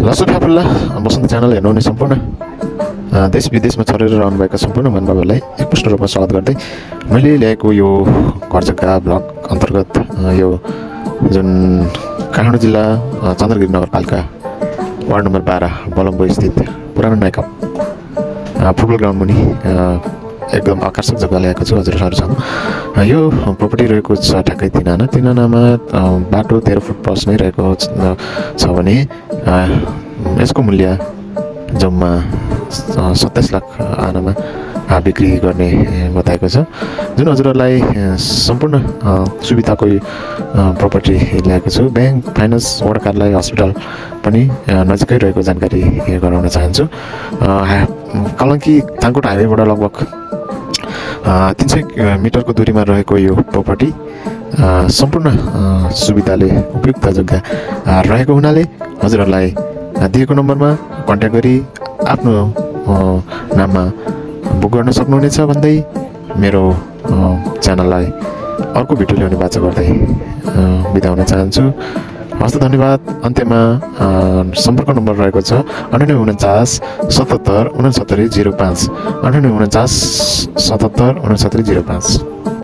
लसुफ्याफुल्ला बसन्त channel हेर्नुहुने सम्पूर्ण देश विदेशमा छरेर रहनुभएका सम्पूर्ण महानुभावहरूलाई एकमुष्ट रूपमा स्वागत गर्दै मैले ल्याएको यो घर जग्गा ब्लग अन्तर्गत यो जुन काठमाडौँ जिल्ला चन्द्रगिरी नगरपालिका वार्ड नम्बर 12 बलम्बो स्थित पुरानो नायक फुटबल ग्राउन्ड मुनि एकदम आकर्षक जग्गा ल्याएको छु हजुरहरूसँग। यो प्रोपर्टी रहेको छ ठ्याक्कै तिनानामा बाटो 13 फुट प्लस नै रहेको छ भने यसको मूल्य जम्मा 27 लाख आनामा बिक्री गर्ने बताएको छ। जुन हजुरहरूलाई सम्पूर्ण सुविधाको प्रोपर्टी ल्याएको छु। ब्याङ्क फाइनेन्स वडा कार्यालय हस्पिटल पनि नजिकै रहेको जानकारी गराउन चाहन्छु। कलङ्की थाङकोट हाइवेबाट लगभग 300 मिटरको दूरीमा रहेको यो प्रोपर्टी सम्पूर्ण सुविधाले उपयुक्त जग्गा रहेको हुनाले हजुरहरूलाई दिएको नम्बरमा कन्ट्याक्ट गरी आफ्नो नाममा बुक गर्न सक्नुहुनेछ भन्दै मेरो च्यानललाई अर्को भिडियो ल्याउने बाचा गर्दै बिदा हुन चाहन्छु। हस्त धन्यवाद। अन्त्यमा सम्पर्क नम्बर रहेको छ 9849 77 69 05 9849 77 69 05।